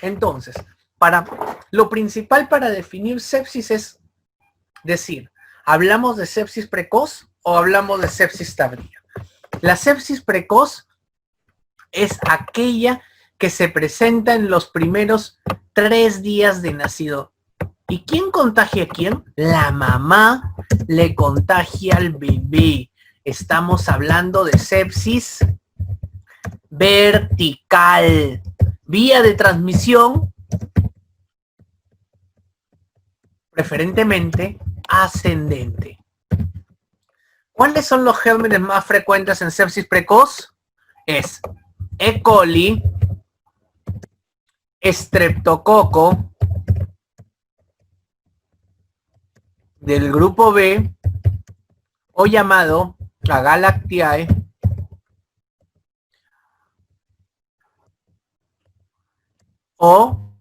Entonces, lo principal para definir sepsis es decir, ¿hablamos de sepsis precoz o hablamos de sepsis tardía? La sepsis precoz es aquella que se presenta en los primeros 3 días de nacido. ¿Y quién contagia a quién? La mamá le contagia al bebé. Estamos hablando de sepsis vertical. Vía de transmisión, preferentemente ascendente. ¿Cuáles son los gérmenes más frecuentes en sepsis precoz? Es E. coli, estreptococo del grupo B, o llamado Agalactiae, o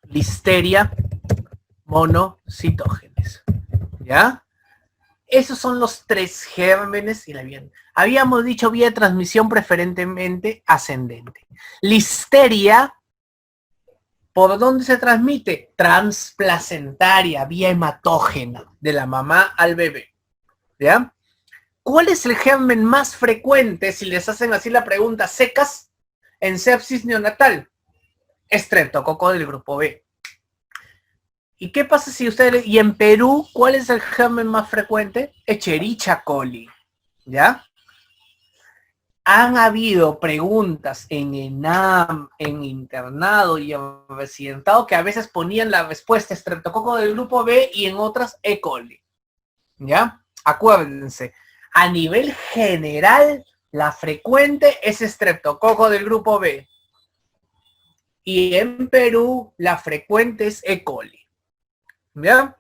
Listeria monocitógenes. ¿Ya? Esos son los 3 gérmenes y la bien. Habíamos dicho vía de transmisión preferentemente ascendente. Listeria, ¿por dónde se transmite? Transplacentaria, vía hematógena, de la mamá al bebé. ¿Ya? ¿Cuál es el germen más frecuente si les hacen así la pregunta secas en sepsis neonatal? Estreptococo del grupo B. ¿Y qué pasa si ustedes... Y en Perú, ¿cuál es el germen más frecuente? Escherichia coli. ¿Ya? Han habido preguntas en ENAM, en internado y en residentado que a veces ponían la respuesta estreptococo del grupo B y en otras E. coli. ¿Ya? Acuérdense, a nivel general, la frecuente es estreptococo del grupo B. Y en Perú, la frecuente es E. coli. ¿Ya?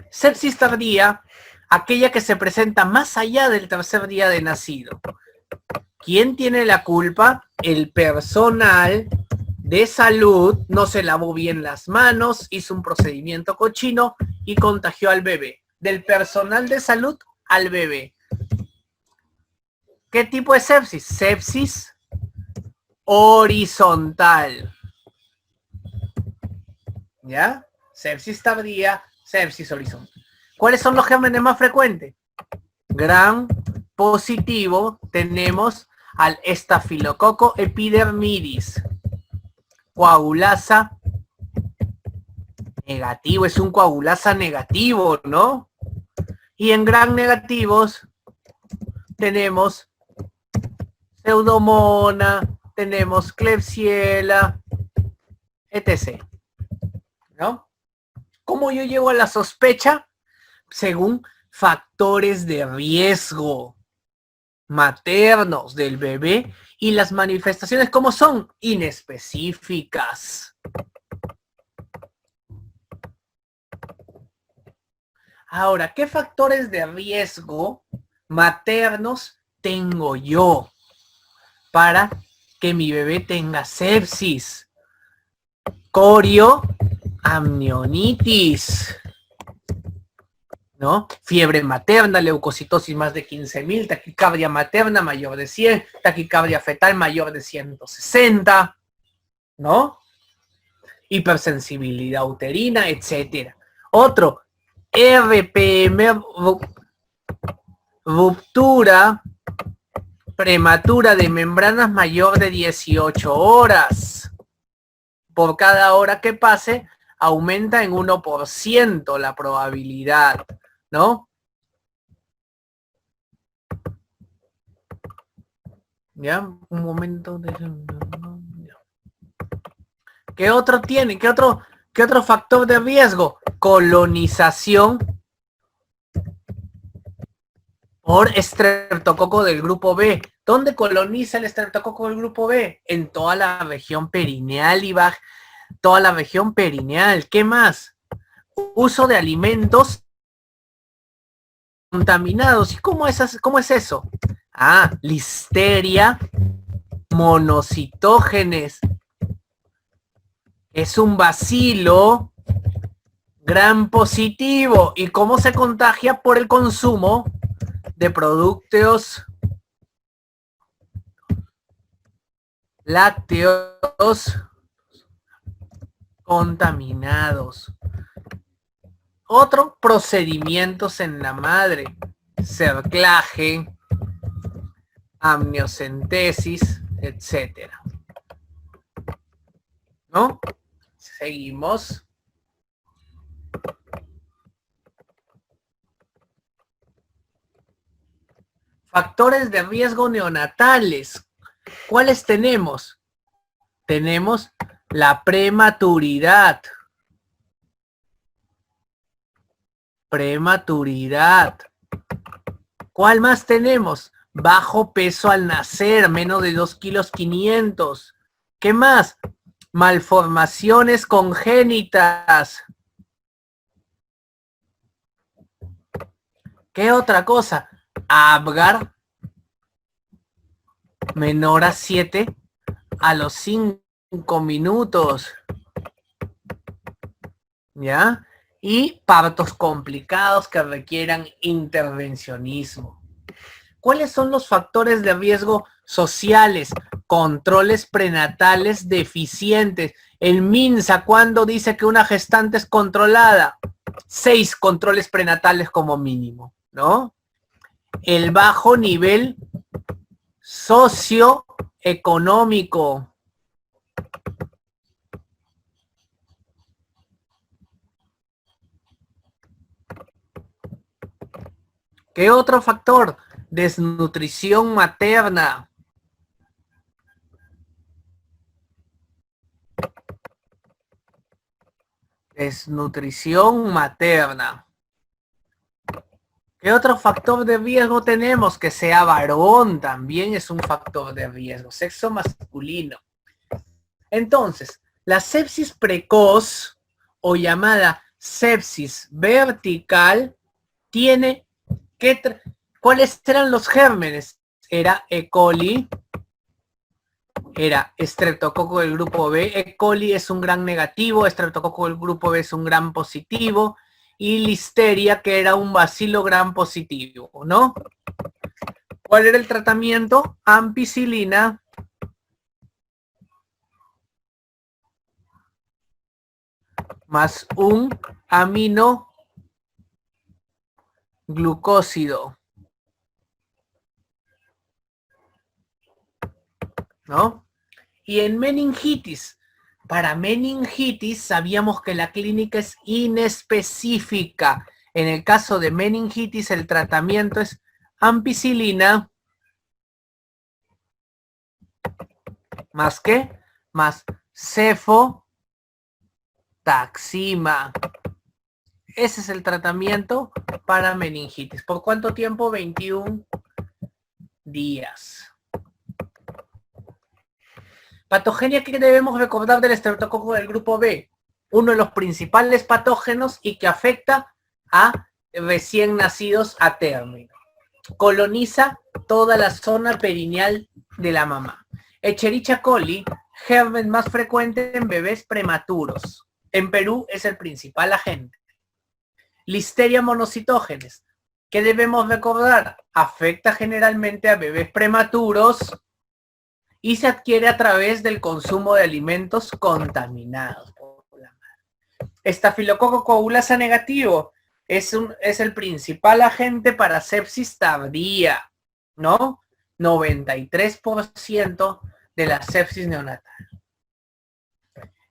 Sepsis tardía, aquella que se presenta más allá del 3er día de nacido. ¿Quién tiene la culpa? El personal de salud no se lavó bien las manos, hizo un procedimiento cochino y contagió al bebé. Del personal de salud al bebé. ¿Qué tipo de sepsis? Sepsis horizontal. ¿Ya? Sepsis tardía, sepsis horizontal. ¿Cuáles son los gérmenes más frecuentes? Gran positivo tenemos al estafilococo epidermidis. Coagulasa negativo, es un coagulasa negativo, ¿no? Y en gran negativos tenemos Pseudomonas, tenemos Klebsiella, etc. ¿No? ¿Cómo yo llego a la sospecha? Según factores de riesgo maternos del bebé y las manifestaciones, ¿cómo son? Inespecíficas. Ahora, ¿qué factores de riesgo maternos tengo yo para que mi bebé tenga sepsis? Corio, amnionitis, ¿no? Fiebre materna, leucocitosis más de 15.000, taquicardia materna mayor de 100, taquicardia fetal mayor de 160, ¿no? Hipersensibilidad uterina, etcétera. Otro, RPM, ruptura prematura de membranas mayor de 18 horas. Por cada hora que pase, aumenta en 1% la probabilidad, ¿no? Ya, un momento. ¿Qué otro tiene? ¿Qué otro factor de riesgo? Colonización por estreptococo del grupo B. ¿Dónde coloniza el estreptococo del grupo B? En toda la región perineal y toda la región perineal. ¿Qué más? Uso de alimentos contaminados. ¿Y cómo es eso? Ah, listeria monocitógenes. Es un bacilo gran positivo. ¿Y cómo se contagia? Por el consumo de productos lácteos contaminados. Otro, procedimientos en la madre, cerclaje, amniocentesis, etcétera. ¿No? Seguimos. Factores de riesgo neonatales. ¿Cuáles tenemos? Tenemos la prematuridad. Prematuridad. ¿Cuál más tenemos? Bajo peso al nacer, menos de 2,5 kilos. ¿Qué más? Malformaciones congénitas. ¿Qué otra cosa? Apgar menor a 7 a los 5 minutos. ¿Ya? Y partos complicados que requieran intervencionismo. ¿Cuáles son los factores de riesgo sociales? Controles prenatales deficientes. El MINSA, ¿cuándo dice que una gestante es controlada? 6 controles prenatales como mínimo, ¿no? El bajo nivel socioeconómico. ¿Qué otro factor? Desnutrición materna. Desnutrición materna. ¿Qué otro factor de riesgo tenemos? Que sea varón también es un factor de riesgo. Sexo masculino. Entonces, la sepsis precoz o llamada sepsis vertical tiene que... ¿Cuáles eran los gérmenes? Era E. coli, era estreptococo del grupo B. E. coli es un gran negativo, estreptococo del grupo B es un gran positivo, y listeria, que era un bacilo gran positivo, ¿no? ¿Cuál era el tratamiento? Ampicilina más un aminoglucósido, ¿no? Y en meningitis, para meningitis sabíamos que la clínica es inespecífica. En el caso de meningitis el tratamiento es ampicilina más ¿qué? Más cefotaxima. Ese es el tratamiento para meningitis. ¿Por cuánto tiempo? 21 días. Patogenia que debemos recordar del estreptococo del grupo B. Uno de los principales patógenos y que afecta a recién nacidos a término. Coloniza toda la zona perineal de la mamá. Escherichia coli, germen más frecuente en bebés prematuros. En Perú es el principal agente. Listeria monocitógenes. ¿Qué debemos recordar? Afecta generalmente a bebés prematuros y se adquiere a través del consumo de alimentos contaminados. Estafilococo coagulasa negativo es el principal agente para sepsis tardía, ¿no? 93% de la sepsis neonatal.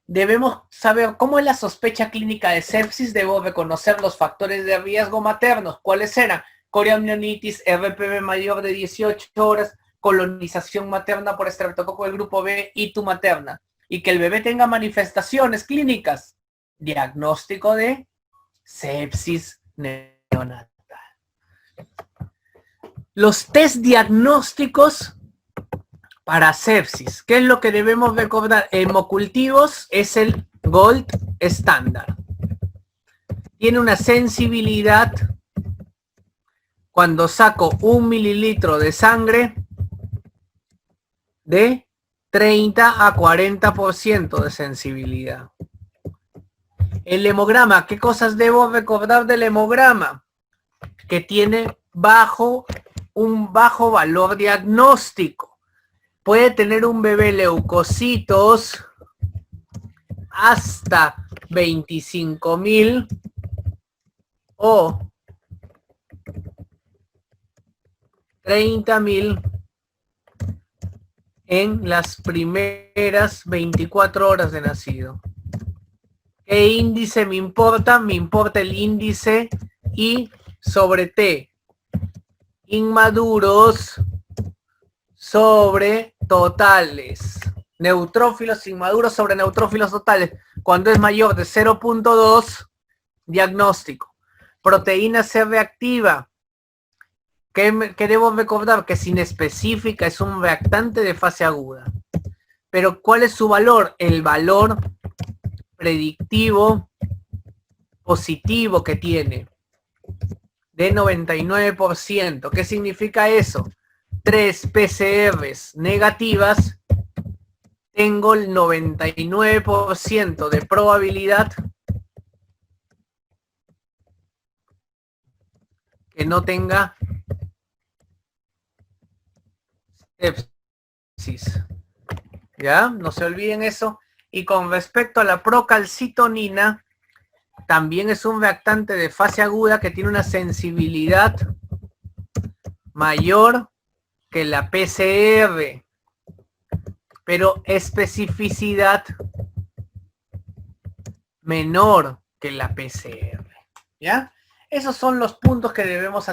Debemos saber cómo es la sospecha clínica de sepsis. Debo reconocer los factores de riesgo maternos. ¿Cuáles eran? Coriamnionitis, RPV mayor de 18 horas, colonización materna por estreptococo del grupo B, ito materna, y que el bebé tenga manifestaciones clínicas. Diagnóstico de sepsis neonatal. Los test diagnósticos para sepsis. ¿Qué es lo que debemos recordar? Hemocultivos es el gold estándar. Tiene una sensibilidad cuando saco 1 mililitro de sangre de 30 a 40% de sensibilidad. El hemograma, ¿qué cosas debo recordar del hemograma? Que tiene un bajo valor diagnóstico. Puede tener un bebé leucocitos hasta 25.000 o 30.000 en las primeras 24 horas de nacido. ¿Qué índice me importa? Me importa el índice I sobre T. Inmaduros sobre totales. Neutrófilos inmaduros sobre neutrófilos totales. Cuando es mayor de 0.2, diagnóstico. Proteína C reactiva. ¿Qué debo recordar? Que es inespecífica, es un reactante de fase aguda. Pero ¿cuál es su valor? El valor predictivo positivo que tiene de 99%. ¿Qué significa eso? 3 PCRs negativas, tengo el 99% de probabilidad que no tenga sepsis. ¿Ya? No se olviden eso. Y con respecto a la procalcitonina, también es un reactante de fase aguda que tiene una sensibilidad mayor que la PCR, pero especificidad menor que la PCR. ¿Ya? Esos son los puntos que debemos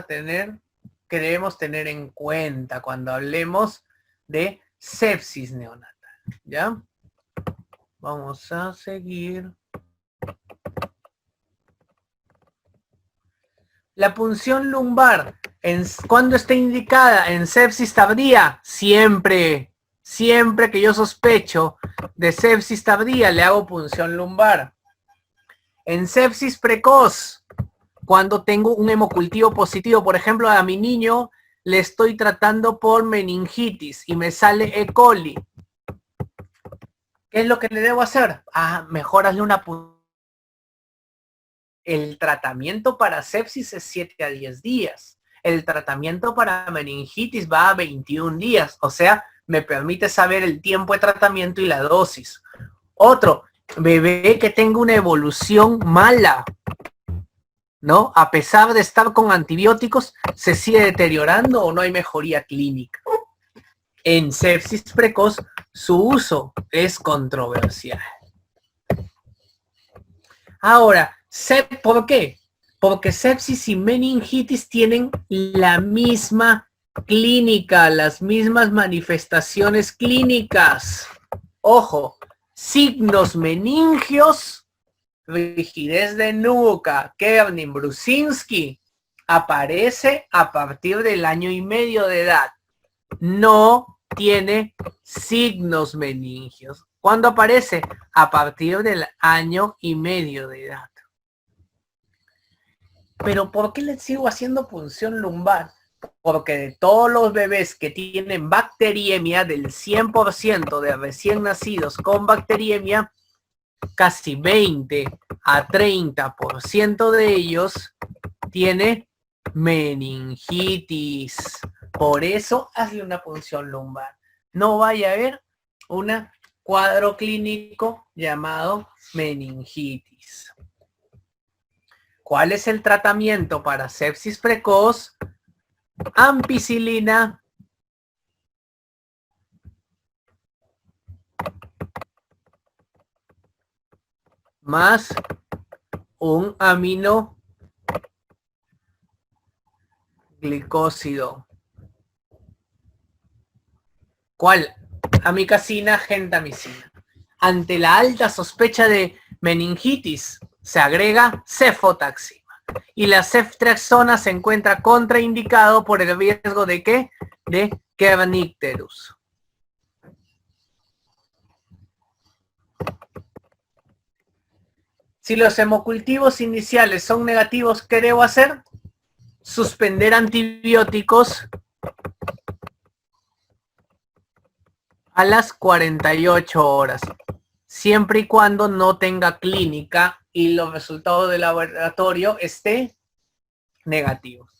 tener en cuenta cuando hablemos de sepsis neonatal. ¿Ya? Vamos a seguir. La punción lumbar, ¿cuándo está indicada? En sepsis tardía, siempre que yo sospecho de sepsis tardía, le hago punción lumbar. En sepsis precoz, cuando tengo un hemocultivo positivo, por ejemplo, a mi niño le estoy tratando por meningitis y me sale E. coli. ¿Qué es lo que le debo hacer? Mejor hazle una punción. El tratamiento para sepsis es 7 a 10 días. El tratamiento para meningitis va a 21 días. O sea, me permite saber el tiempo de tratamiento y la dosis. Otro, bebé que tenga una evolución mala, ¿no? A pesar de estar con antibióticos, ¿se sigue deteriorando o no hay mejoría clínica? En sepsis precoz, su uso es controversial. Ahora, ¿por qué? Porque sepsis y meningitis tienen la misma clínica, las mismas manifestaciones clínicas. Ojo, signos meningios, rigidez de nuca, Kernin, Brusinski, aparece a partir del año y medio de edad. No tiene signos meningios. ¿Cuándo aparece? A partir del año y medio de edad. Pero ¿por qué le sigo haciendo punción lumbar? Porque de todos los bebés que tienen bacteriemia, del 100% de recién nacidos con bacteriemia, casi 20 a 30% de ellos tiene meningitis. Por eso hazle una punción lumbar. No vaya a haber un cuadro clínico llamado meningitis. ¿Cuál es el tratamiento para sepsis precoz? Ampicilina más un aminoglicósido. ¿Cuál? Amicacina, gentamicina. Ante la alta sospecha de meningitis, se agrega cefotaxima. Y la ceftriaxona se encuentra contraindicado por el riesgo de ¿qué? De kernicterus. Si los hemocultivos iniciales son negativos, ¿qué debo hacer? Suspender antibióticos a las 48 horas, siempre y cuando no tenga clínica y los resultados del laboratorio estén negativos.